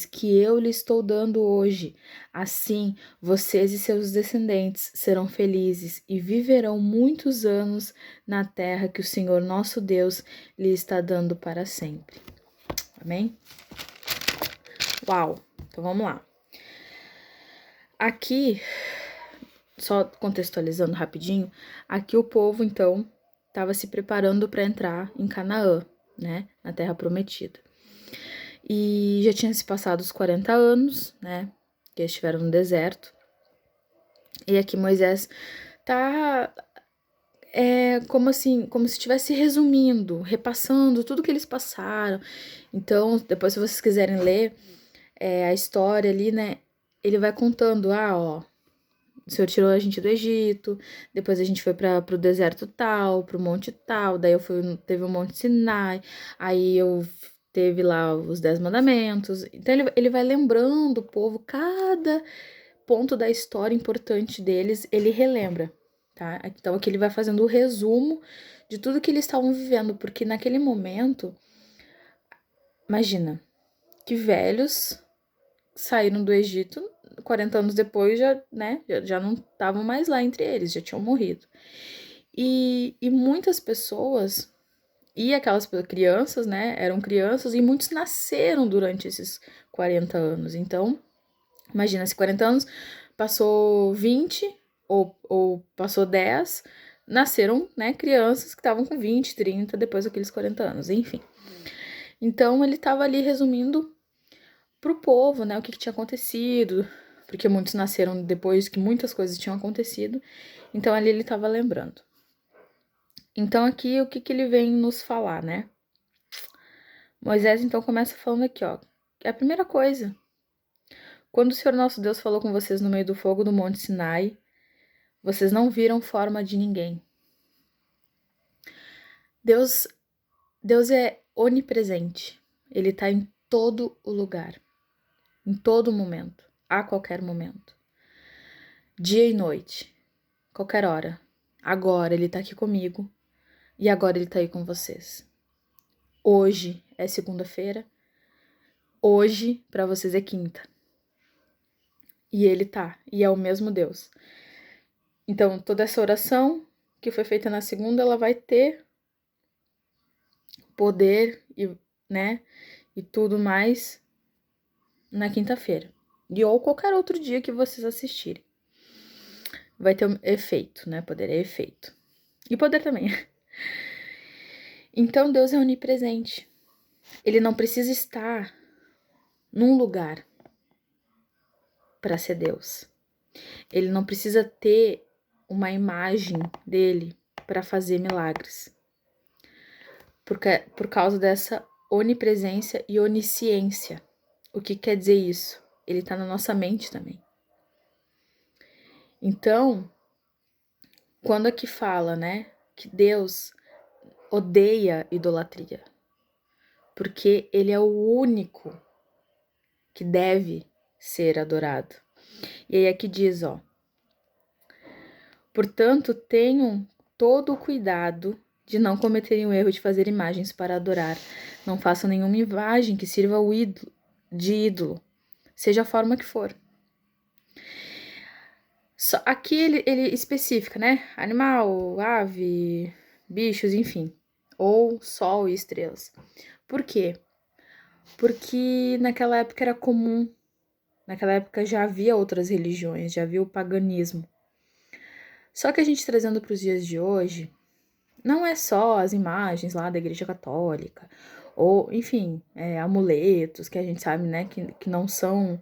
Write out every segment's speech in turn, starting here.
que eu lhe estou dando hoje. Assim, vocês e seus descendentes serão felizes e viverão muitos anos na terra que o Senhor nosso Deus lhe está dando para sempre. Amém? Uau! Então vamos lá. Aqui, só contextualizando rapidinho, aqui o povo então estava se preparando para entrar em Canaã, né, na terra prometida. E já tinha se passado os 40 anos, né, que eles estiveram no deserto. E aqui Moisés tá como assim, como se estivesse resumindo, repassando tudo que eles passaram. Então, depois se vocês quiserem ler a história ali, né, ele vai contando, ó, o Senhor tirou a gente do Egito, depois a gente foi para o deserto tal, pro monte tal, daí teve o monte Sinai, aí eu teve lá os 10 mandamentos. Então ele vai lembrando o povo, cada ponto da história importante deles, ele relembra, tá? Então aqui ele vai fazendo o resumo de tudo que eles estavam vivendo, porque naquele momento, imagina, que velhos saíram do Egito, 40 anos depois já não estavam mais lá entre eles, já tinham morrido. E muitas pessoas, e aquelas crianças, né, eram crianças, e muitos nasceram durante esses 40 anos. Então, imagina, se 40 anos passou 20 ou passou 10, nasceram, né, crianças que estavam com 20, 30, depois daqueles 40 anos, enfim. Então, ele estava ali resumindo pro povo, né, o que tinha acontecido, porque muitos nasceram depois que muitas coisas tinham acontecido, então ali ele estava lembrando. Então aqui o que ele vem nos falar, né? Moisés então começa falando aqui, ó, que é a primeira coisa. Quando o Senhor nosso Deus falou com vocês no meio do fogo do Monte Sinai, vocês não viram forma de ninguém. Deus é onipresente. Ele está em todo o lugar, em todo momento, a qualquer momento. Dia e noite, qualquer hora. Agora ele tá aqui comigo e agora ele tá aí com vocês. Hoje é segunda-feira, hoje para vocês é quinta. E ele tá, e é o mesmo Deus. Então, toda essa oração que foi feita na segunda, ela vai ter poder e, né, e tudo mais na quinta-feira. Ou qualquer outro dia que vocês assistirem. Vai ter um efeito, né? Poder é efeito. E poder também. Então, Deus é onipresente. Ele não precisa estar num lugar para ser Deus. Ele não precisa ter uma imagem dele para fazer milagres. Por causa dessa onipresença e onisciência. O que quer dizer isso? Ele está na nossa mente também. Então, quando aqui fala, né, que Deus odeia idolatria, porque ele é o único que deve ser adorado. E aí aqui diz, ó, portanto, tenham todo o cuidado de não cometerem o erro de fazer imagens para adorar. Não façam nenhuma imagem que sirva de ídolo, seja a forma que for. Só, aqui ele especifica, né? Animal, ave, bichos, enfim. Ou sol e estrelas. Por quê? Porque naquela época era comum. Naquela época já havia outras religiões, já havia o paganismo. Só que a gente trazendo para os dias de hoje, não é só as imagens lá da Igreja Católica, ou, enfim, amuletos, que a gente sabe, né, que não são,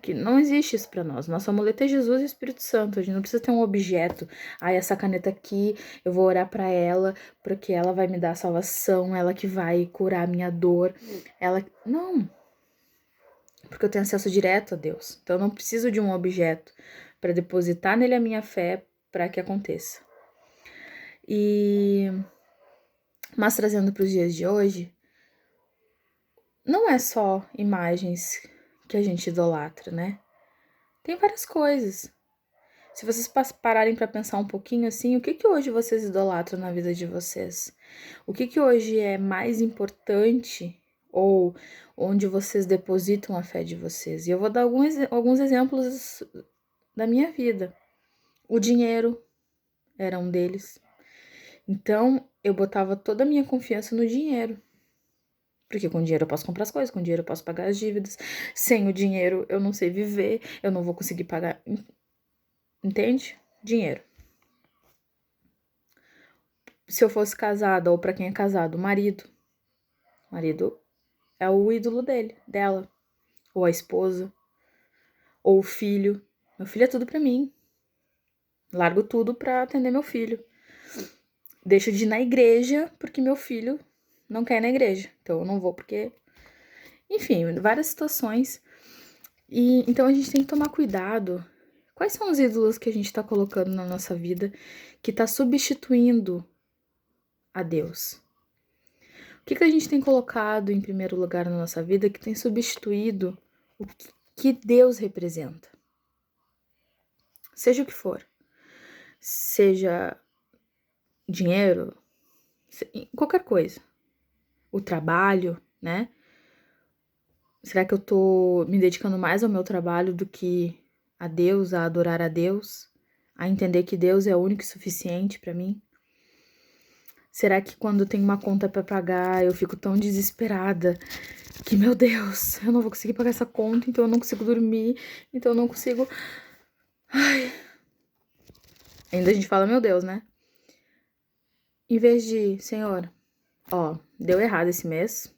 que não existe isso para nós. Nosso amuleto é Jesus e o Espírito Santo, a gente não precisa ter um objeto. Essa caneta aqui, eu vou orar para ela, porque ela vai me dar a salvação, ela que vai curar a minha dor, Não, porque eu tenho acesso direto a Deus, então eu não preciso de um objeto para depositar nele a minha fé para que aconteça. Mas trazendo para os dias de hoje, não é só imagens que a gente idolatra, né? Tem várias coisas. Se vocês pararem para pensar um pouquinho assim, o que hoje vocês idolatram na vida de vocês? O que hoje é mais importante ou onde vocês depositam a fé de vocês. E eu vou dar alguns exemplos da minha vida. O dinheiro era um deles. Então, eu botava toda a minha confiança no dinheiro. Porque com dinheiro eu posso comprar as coisas, com dinheiro eu posso pagar as dívidas. Sem o dinheiro eu não sei viver, eu não vou conseguir pagar. Entende? Dinheiro. Se eu fosse casada, ou pra quem é casado, marido. Marido é o ídolo dela. Ou a esposa. Ou o filho. Meu filho é tudo pra mim. Largo tudo pra atender meu filho. Deixo de ir na igreja porque meu filho não quer ir na igreja. Então eu não vou porque... Enfim, várias situações. E então a gente tem que tomar cuidado. Quais são os ídolos que a gente tá colocando na nossa vida que tá substituindo a Deus? O que a gente tem colocado em primeiro lugar na nossa vida que tem substituído o que Deus representa? Seja o que for. Seja dinheiro, qualquer coisa. O trabalho, né? Será que eu tô me dedicando mais ao meu trabalho do que a Deus, a adorar a Deus, a entender que Deus é o único e suficiente pra mim? Será que quando tem uma conta pra pagar eu fico tão desesperada que, meu Deus, eu não vou conseguir pagar essa conta, então eu não consigo dormir, então eu não consigo... Ai. Ainda a gente fala, meu Deus, né? Em vez de, Senhor, ó, deu errado esse mês,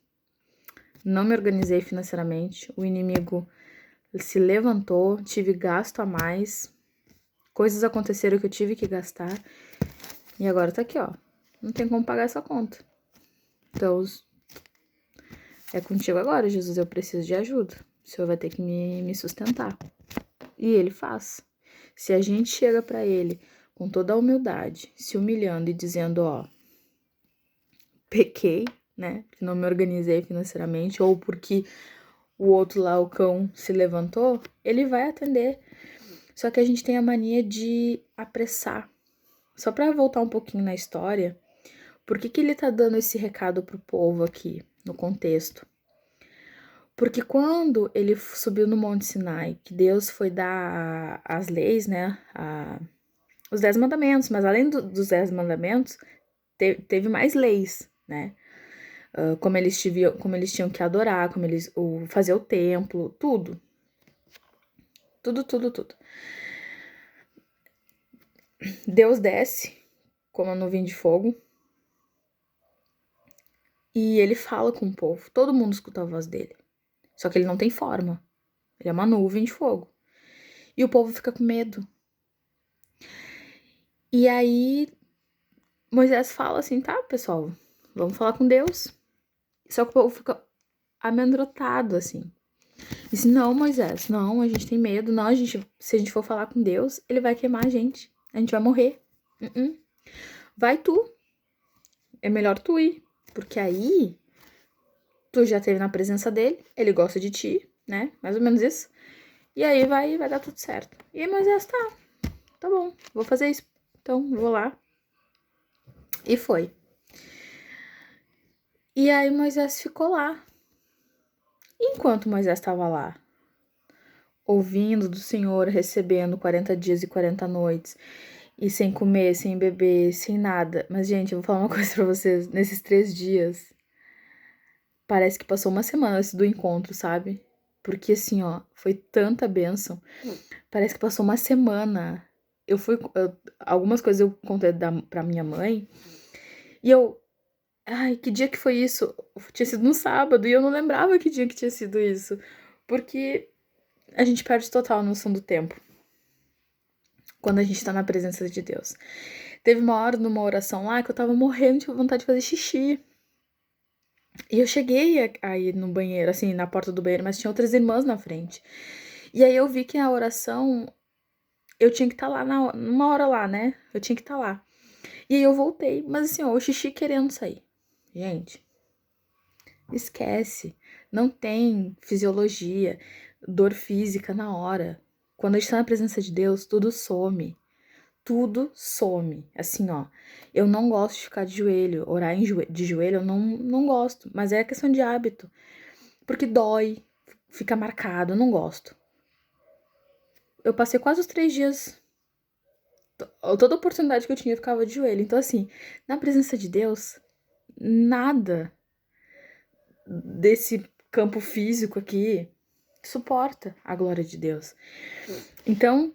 não me organizei financeiramente, o inimigo se levantou, tive gasto a mais, coisas aconteceram que eu tive que gastar, e agora tá aqui, ó, não tem como pagar essa conta. Então, é contigo agora, Jesus, eu preciso de ajuda. O Senhor vai ter que me sustentar. E Ele faz. Se a gente chega pra Ele com toda a humildade, se humilhando e dizendo, ó, pequei, né, que não me organizei financeiramente, ou porque o outro lá, o cão, se levantou, Ele vai atender. Só que a gente tem a mania de apressar. Só pra voltar um pouquinho na história, por que Ele tá dando esse recado pro povo aqui, no contexto? Porque quando ele subiu no Monte Sinai, que Deus foi dar as leis, né, os 10 mandamentos, mas além dos 10 mandamentos, teve mais leis, né, como eles tinham que adorar, como eles fazer o templo, tudo. Deus desce como uma nuvem de fogo e ele fala com o povo, todo mundo escuta a voz dele, só que ele não tem forma, ele é uma nuvem de fogo. E o povo fica com medo. E aí Moisés fala assim, tá, pessoal, vamos falar com Deus. Só que o povo fica amedrontado, assim. Diz, não, Moisés, não, a gente tem medo, não, se a gente for falar com Deus, ele vai queimar a gente vai morrer. Vai tu, é melhor tu ir, porque aí tu já esteve na presença dele, ele gosta de ti, né, mais ou menos isso, e aí vai dar tudo certo. E aí Moisés, tá bom, vou fazer isso, então vou lá. E foi. E aí Moisés ficou lá. Enquanto Moisés estava lá, ouvindo do Senhor, recebendo 40 dias e 40 noites, e sem comer, sem beber, sem nada. Mas, gente, eu vou falar uma coisa pra vocês. Nesses 3 dias, parece que passou uma semana antes do encontro, sabe? Porque, assim, ó, foi tanta bênção. Parece que passou uma semana. Algumas coisas eu contei pra minha mãe, e eu... Ai, que dia que foi isso? Tinha sido no sábado, e eu não lembrava que dia que tinha sido isso. Porque a gente perde total a noção do tempo quando a gente tá na presença de Deus. Teve uma hora numa oração lá que eu tava morrendo de vontade de fazer xixi. E eu cheguei a ir no banheiro, assim, na porta do banheiro, mas tinha outras irmãs na frente. E aí eu vi que a oração, eu tinha que estar lá numa hora lá, né? Eu tinha que estar lá. E aí eu voltei, mas assim, ó, o xixi querendo sair. Gente, esquece. Não tem fisiologia, dor física na hora. Quando a gente tá na presença de Deus, tudo some. tudo some. Assim, ó, eu não gosto de ficar de joelho, orar de joelho, eu não gosto, mas é questão de hábito, porque dói, fica marcado, eu não gosto. Eu passei quase os 3 dias, toda oportunidade que eu tinha eu ficava de joelho. Então, assim, na presença de Deus, nada desse campo físico aqui suporta a glória de Deus. Então,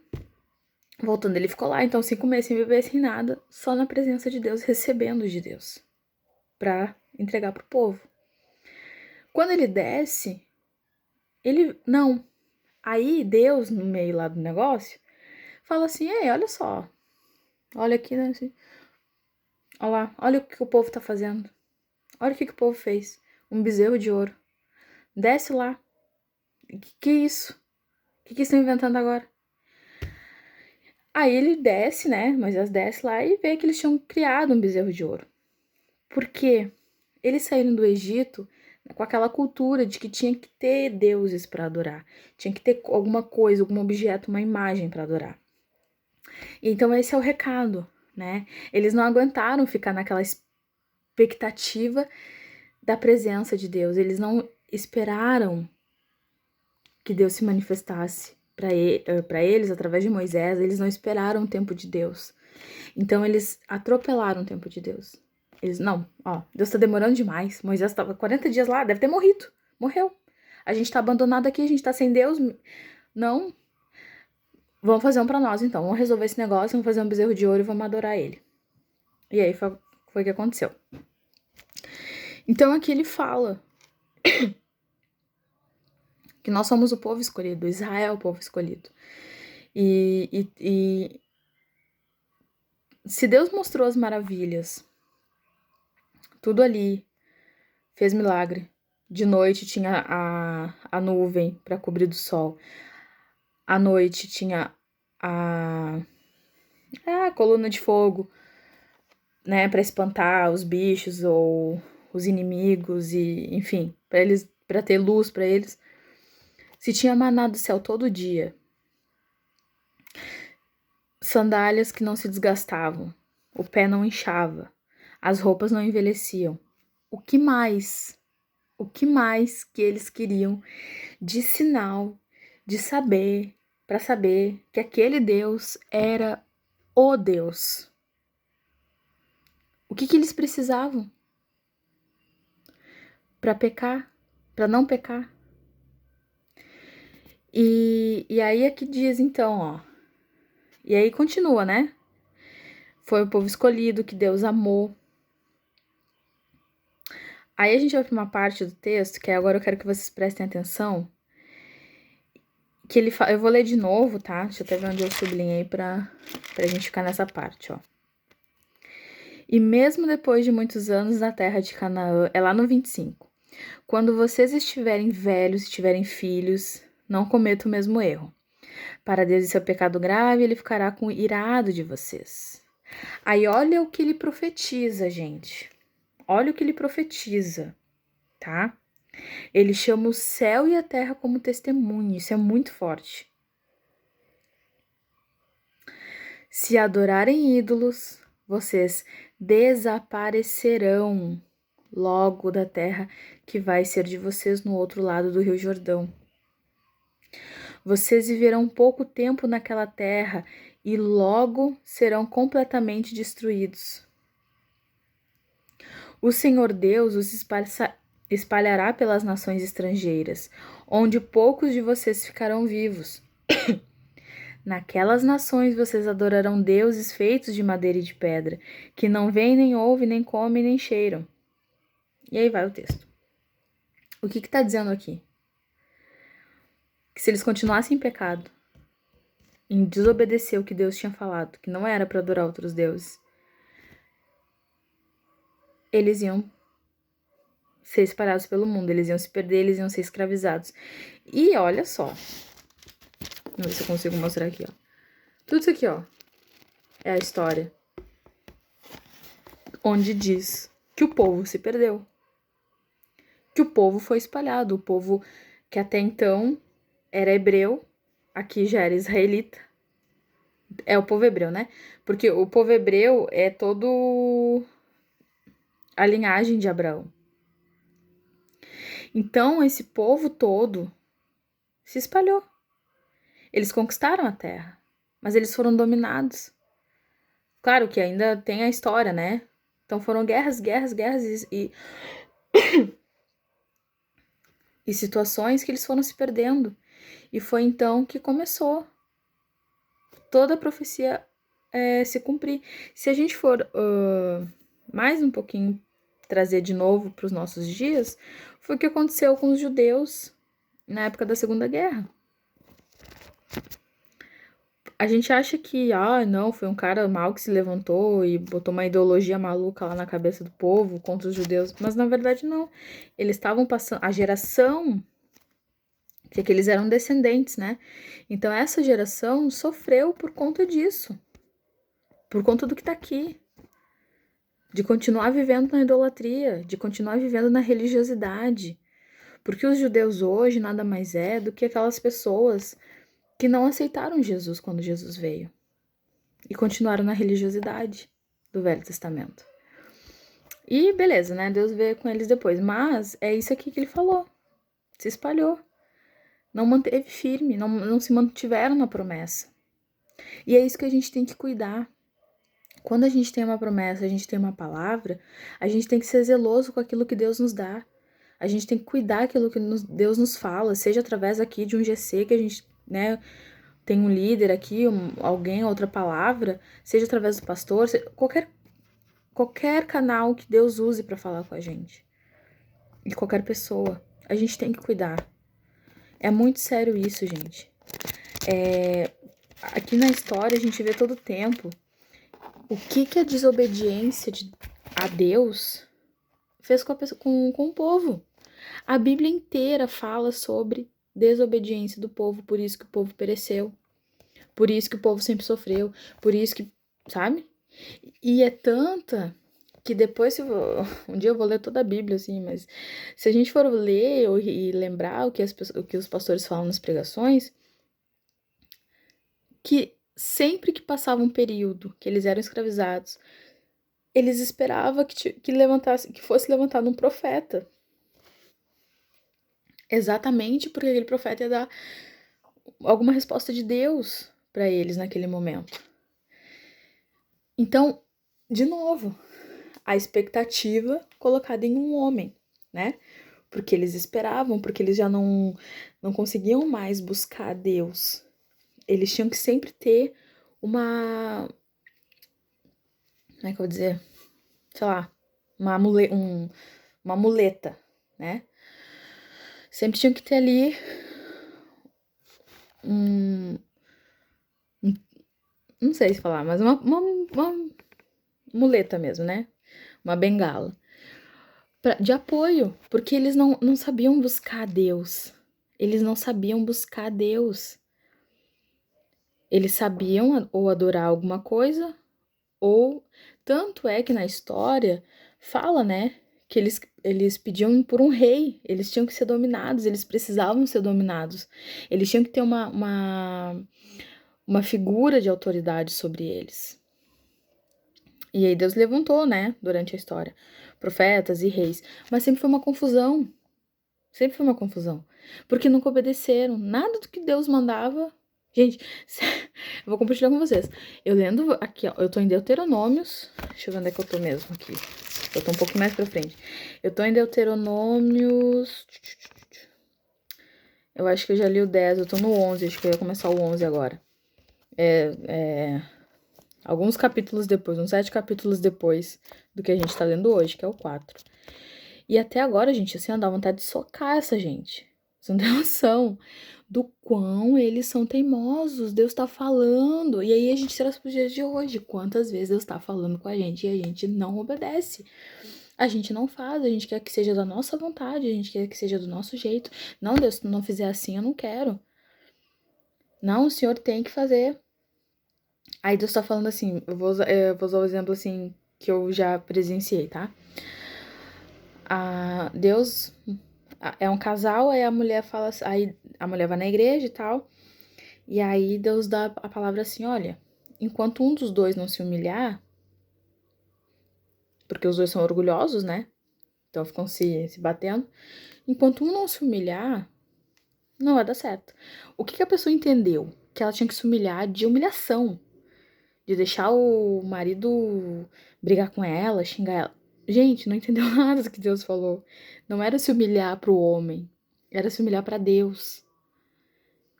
voltando, ele ficou lá, então, 5 meses sem beber, sem nada, só na presença de Deus, recebendo de Deus, pra entregar pro povo. Quando ele desce, ele, não. Aí, Deus, no meio lá do negócio, fala assim, ei, olha só, olha aqui, né, assim, olha lá, olha o que o povo tá fazendo. Olha o que o povo fez. Um bezerro de ouro. Desce lá. Que isso? O que estão inventando agora? Aí ele desce, né? Moisés desce lá e vê que eles tinham criado um bezerro de ouro. Por quê? Eles saíram do Egito com aquela cultura de que tinha que ter deuses para adorar. Tinha que ter alguma coisa, algum objeto, uma imagem para adorar. Então esse é o recado, né? Eles não aguentaram ficar naquela expectativa da presença de Deus. Eles não esperaram que Deus se manifestasse para eles através de Moisés. Eles não esperaram o tempo de Deus. Então eles atropelaram o tempo de Deus. Eles, não, ó, Deus tá demorando demais. Moisés estava 40 dias lá, deve ter morrido. Morreu. A gente tá abandonado aqui, a gente tá sem Deus. Não. Vamos fazer um pra nós, então. Vamos resolver esse negócio, vamos fazer um bezerro de ouro e vamos adorar ele. E aí foi o que aconteceu. Então aqui ele fala que nós somos o povo escolhido, Israel é o povo escolhido. E se Deus mostrou as maravilhas, tudo ali, fez milagre. De noite tinha a nuvem para cobrir do sol. À noite tinha a coluna de fogo, né, para espantar os bichos ou os inimigos e, enfim, para ter luz para eles. Se tinha maná do céu todo dia. Sandálias que não se desgastavam, o pé não inchava, as roupas não envelheciam. O que mais? O que mais que eles queriam de sinal, de saber, para saber que aquele Deus era o Deus? O que eles precisavam para pecar, para não pecar? E aí é que diz então, ó. E aí continua, né? Foi o povo escolhido que Deus amou. Aí a gente vai para uma parte do texto que agora eu quero que vocês prestem atenção. Que ele eu vou ler de novo, tá? Deixa eu até ver onde eu sublinhei pra gente ficar nessa parte, ó. E mesmo depois de muitos anos na terra de Canaã, é lá no 25. Quando vocês estiverem velhos, tiverem filhos, não cometa o mesmo erro. Para Deus isso é pecado grave, ele ficará com irado de vocês. Aí olha o que ele profetiza, gente. Olha o que ele profetiza, tá? Ele chama o céu e a terra como testemunho. Isso é muito forte. Se adorarem ídolos, vocês desaparecerão logo da terra que vai ser de vocês no outro lado do Rio Jordão. Vocês viverão pouco tempo naquela terra e logo serão completamente destruídos. O Senhor Deus os espalhará pelas nações estrangeiras, onde poucos de vocês ficarão vivos. Naquelas nações vocês adorarão deuses feitos de madeira e de pedra, que não veem, nem ouvem, nem comem, nem cheiram. E aí vai o texto. O que está dizendo aqui? Que se eles continuassem em pecado, em desobedecer o que Deus tinha falado, que não era para adorar outros deuses, eles iam ser espalhados pelo mundo, eles iam se perder, eles iam ser escravizados. E olha só, vamos ver se eu consigo mostrar aqui, ó. Tudo isso aqui, ó, é a história onde diz que o povo se perdeu, que o povo foi espalhado, o povo que até então era hebreu, aqui já era israelita, É o povo hebreu, né? Porque o povo hebreu é todo a linhagem de Abraão. Então, esse povo todo se espalhou. Eles conquistaram a terra, mas eles foram dominados. Claro que ainda tem a história, né? Então foram guerras, guerras, guerras e situações que eles foram se perdendo. E foi então que começou toda a profecia se cumprir. Se a gente for mais um pouquinho trazer de novo para os nossos dias, foi o que aconteceu com os judeus na época da Segunda Guerra. A gente acha que, não, foi um cara mau que se levantou e botou uma ideologia maluca lá na cabeça do povo contra os judeus, mas na verdade não. Eles estavam passando, a geração, que eles eram descendentes, né? Então essa geração sofreu por conta disso, por conta do que tá aqui, de continuar vivendo na idolatria, de continuar vivendo na religiosidade. Porque os judeus hoje nada mais é do que aquelas pessoas que não aceitaram Jesus quando Jesus veio e continuaram na religiosidade do Velho Testamento. E beleza, né? Deus veio com eles depois. Mas é isso aqui que ele falou. Se espalhou. Não manteve firme, não se mantiveram na promessa. E é isso que a gente tem que cuidar. Quando a gente tem uma promessa, a gente tem uma palavra, a gente tem que ser zeloso com aquilo que Deus nos dá. A gente tem que cuidar daquilo que Deus nos fala, seja através aqui de um GC que a gente, né, tem um líder aqui, alguém, outra palavra, seja através do pastor, qualquer canal que Deus use para falar com a gente. E qualquer pessoa. A gente tem que cuidar. É muito sério isso, gente. Aqui na história a gente vê todo o tempo o que a desobediência a Deus fez com o povo. A Bíblia inteira fala sobre desobediência do povo, por isso que o povo pereceu. Por isso que o povo sempre sofreu, por isso que, sabe? E é tanta que depois, um dia eu vou ler toda a Bíblia, assim, mas se a gente for ler e lembrar o que os pastores falam nas pregações, que sempre que passava um período que eles eram escravizados, eles esperavam que fosse levantado um profeta. Exatamente porque aquele profeta ia dar alguma resposta de Deus para eles naquele momento. Então, de novo, a expectativa colocada em um homem, né? Porque eles esperavam, porque eles já não conseguiam mais buscar Deus. Eles tinham que sempre ter uma... Como é que eu vou dizer? Sei lá, uma muleta, né? Sempre tinham que ter ali não sei se falar, mas uma muleta mesmo, né? Uma bengala. De apoio, porque eles não sabiam buscar Deus. Eles não sabiam buscar Deus. Eles sabiam ou adorar alguma coisa, ou... Tanto é que na história fala, né? Que eles pediam por um rei. Eles tinham que ser dominados, eles precisavam ser dominados. Eles tinham que ter uma figura de autoridade sobre eles. E aí Deus levantou, né, durante a história, profetas e reis. Mas sempre foi uma confusão. Sempre foi uma confusão. Porque nunca obedeceram. Nada do que Deus mandava. Gente, eu vou compartilhar com vocês. Eu lendo aqui, ó, eu tô em Deuteronômios. Deixa eu ver onde é que eu tô mesmo aqui. Eu tô um pouco mais pra frente. Eu tô em Deuteronômios. Eu acho que eu já li o 10, eu tô no 11, acho que eu ia começar o 11 agora. Alguns capítulos depois, uns 7 capítulos depois do que a gente tá lendo hoje, que é o 4. E até agora, gente, assim, dá vontade de socar essa gente. Você não tem noção do quão eles são teimosos. Deus tá falando. E aí a gente traz pros dias de hoje. Quantas vezes Deus tá falando com a gente e a gente não obedece. A gente não faz, a gente quer que seja da nossa vontade, a gente quer que seja do nosso jeito. Não, Deus, se tu não fizer assim, eu não quero. Não, o Senhor tem que fazer. Aí Deus tá falando assim, eu vou usar o exemplo assim que eu já presenciei, tá? Deus é um casal, aí a mulher fala, aí a mulher vai na igreja e tal, e aí Deus dá a palavra assim, olha, enquanto um dos dois não se humilhar, porque os dois são orgulhosos, né? Então ficam se batendo. Enquanto um não se humilhar, não vai dar certo. O que a pessoa entendeu? Que ela tinha que se humilhar de humilhação. De deixar o marido brigar com ela, xingar ela. Gente, não entendeu nada do que Deus falou. Não era se humilhar pro homem. Era se humilhar pra Deus.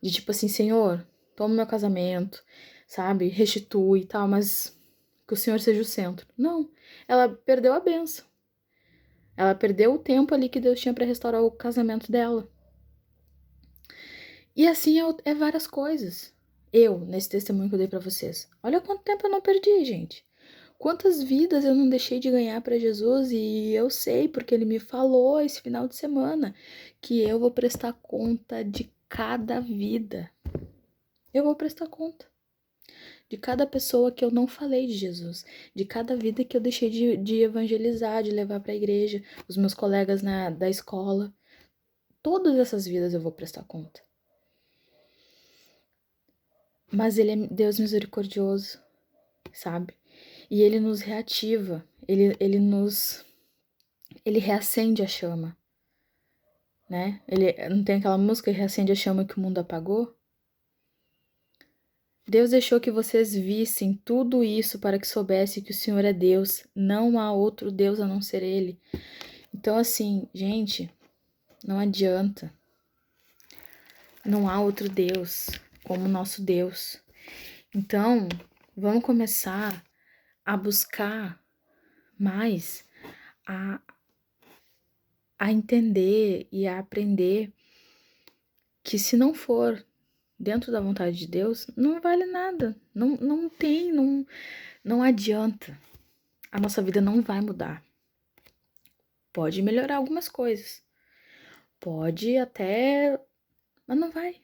De tipo assim, Senhor, toma meu casamento, sabe? Restitui e tal, mas que o Senhor seja o centro. Não. Ela perdeu a bênção. Ela perdeu o tempo ali que Deus tinha pra restaurar o casamento dela. E assim é várias coisas. Eu, nesse testemunho que eu dei pra vocês. Olha quanto tempo eu não perdi, gente. Quantas vidas eu não deixei de ganhar pra Jesus e eu sei, porque ele me falou esse final de semana, que eu vou prestar conta de cada vida. Eu vou prestar conta de cada pessoa que eu não falei de Jesus, de cada vida que eu deixei de evangelizar, de levar pra igreja, os meus colegas da escola. Todas essas vidas eu vou prestar conta. Mas ele é Deus misericordioso, sabe? E ele nos reativa, ele reacende a chama, né? Ele não tem aquela música reacende a chama que o mundo apagou? Deus deixou que vocês vissem tudo isso para que soubesse que o Senhor é Deus, não há outro Deus a não ser ele. Então assim, gente, não adianta. Não há outro Deus como o nosso Deus. Então, vamos começar a buscar mais a entender e a aprender que se não for dentro da vontade de Deus, não vale nada. Não adianta. A nossa vida não vai mudar. Pode melhorar algumas coisas. Pode até... Mas não vai.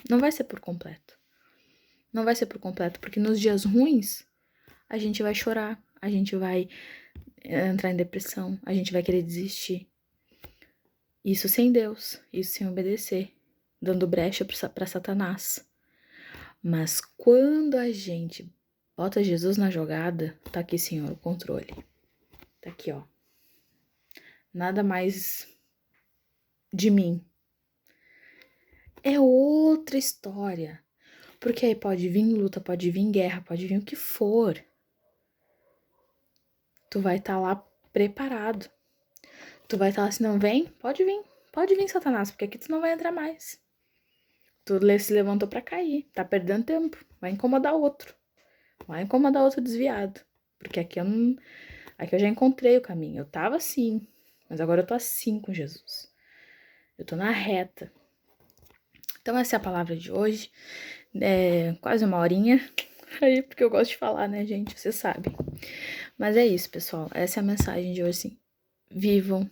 Não vai ser por completo. Não vai ser por completo, porque nos dias ruins, a gente vai chorar, a gente vai entrar em depressão, a gente vai querer desistir. Isso sem Deus, isso sem obedecer, dando brecha para Satanás. Mas quando a gente bota Jesus na jogada, tá aqui, Senhor, o controle. Tá aqui, ó. Nada mais de mim. É outra história. Porque aí pode vir luta, pode vir guerra, pode vir o que for. Tu vai estar lá preparado. Tu vai estar lá, se não vem, pode vir, Satanás, porque aqui tu não vai entrar mais. Tu se levantou pra cair, tá perdendo tempo, vai incomodar outro desviado, porque aqui eu já encontrei o caminho, eu tava assim, mas agora eu tô assim com Jesus, eu tô na reta. Então essa é a palavra de hoje, quase uma horinha, aí porque eu gosto de falar, né, gente, vocês sabem. Mas é isso, pessoal, essa é a mensagem de hoje, assim, vivam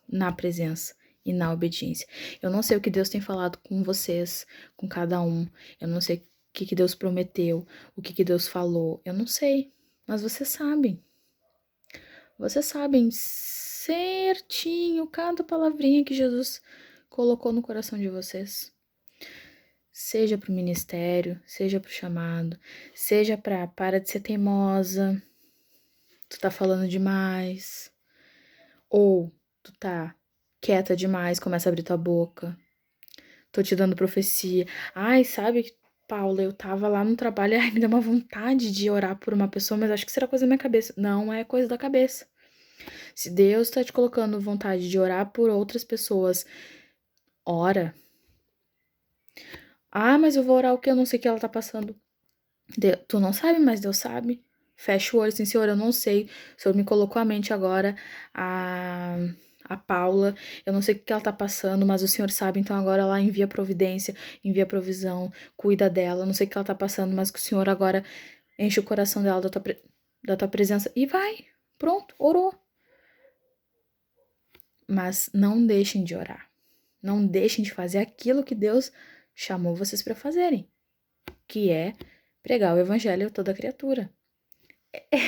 na presença e na obediência. Eu não sei o que Deus tem falado com vocês, com cada um. Eu não sei o que Deus prometeu, o que Deus falou. Eu não sei, mas vocês sabem. Vocês sabem certinho cada palavrinha que Jesus colocou no coração de vocês. Seja pro ministério, seja pro chamado, seja para de ser teimosa, tu tá falando demais, ou tu tá quieta demais, começa a abrir tua boca. Tô te dando profecia. Ai, sabe, Paula, eu tava lá no trabalho, ai, me deu uma vontade de orar por uma pessoa, mas acho que será coisa da minha cabeça. Não é coisa da cabeça. Se Deus tá te colocando vontade de orar por outras pessoas, ora. Ah, mas eu vou orar o que? Eu não sei o que ela tá passando. Tu não sabe, mas Deus sabe. Fecha o olho, assim, Senhor, eu não sei. O Senhor me colocou à mente agora a Paula, eu não sei o que ela tá passando, mas o Senhor sabe, então agora ela envia providência, envia provisão, cuida dela, eu não sei o que ela tá passando, mas que o Senhor agora enche o coração dela da tua presença e vai, pronto, orou. Mas não deixem de orar, não deixem de fazer aquilo que Deus chamou vocês para fazerem, que é pregar o evangelho a toda criatura.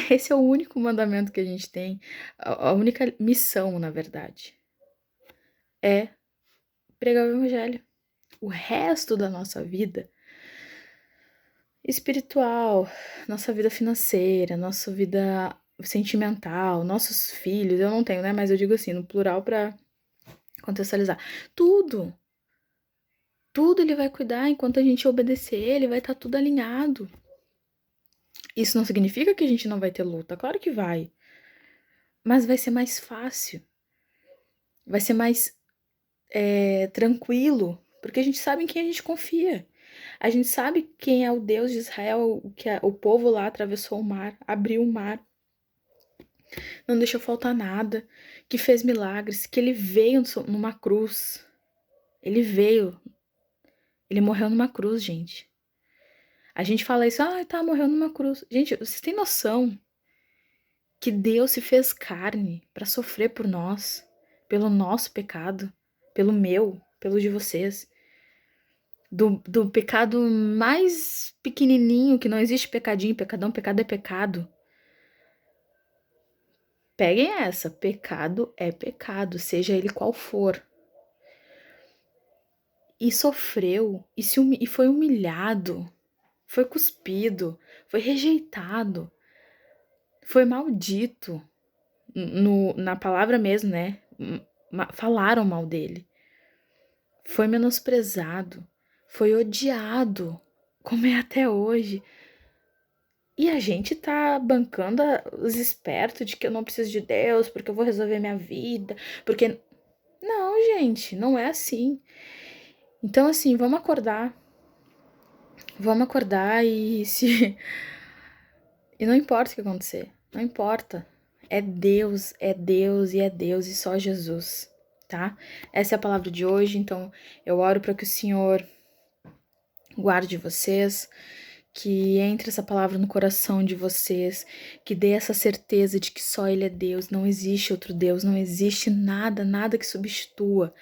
Esse é o único mandamento que a gente tem, a única missão, na verdade, é pregar o evangelho. O resto da nossa vida, espiritual, nossa vida financeira, nossa vida sentimental, nossos filhos, eu não tenho, né? Mas eu digo assim, no plural pra contextualizar. Tudo, tudo ele vai cuidar enquanto a gente obedecer, ele vai estar tudo alinhado. Isso não significa que a gente não vai ter luta, claro que vai. Mas vai ser mais fácil, vai ser mais tranquilo, porque a gente sabe em quem a gente confia. A gente sabe quem é o Deus de Israel, o povo lá atravessou o mar, abriu o mar, não deixou faltar nada, que fez milagres, que ele veio numa cruz. Ele veio, ele morreu numa cruz, gente. A gente fala isso, tá, morreu numa cruz. Gente, vocês têm noção que Deus se fez carne para sofrer por nós, pelo nosso pecado, pelo meu, pelo de vocês? Do pecado mais pequenininho, que não existe pecadinho, pecadão, pecado é pecado. Peguem essa, pecado é pecado, seja ele qual for. E sofreu, e foi humilhado, foi cuspido, foi rejeitado, foi maldito, na palavra mesmo, né? Falaram mal dele. Foi menosprezado, foi odiado, como é até hoje. E a gente tá bancando os espertos de que eu não preciso de Deus, porque eu vou resolver minha vida, porque. Não, gente, não é assim. Então, assim, vamos acordar. Vamos acordar e se. E não importa o que acontecer. Não importa. É Deus, é Deus e é Deus e só Jesus, tá? Essa é a palavra de hoje, então eu oro para que o Senhor guarde vocês, que entre essa palavra no coração de vocês, que dê essa certeza de que só Ele é Deus, não existe outro Deus, não existe nada, nada que substitua.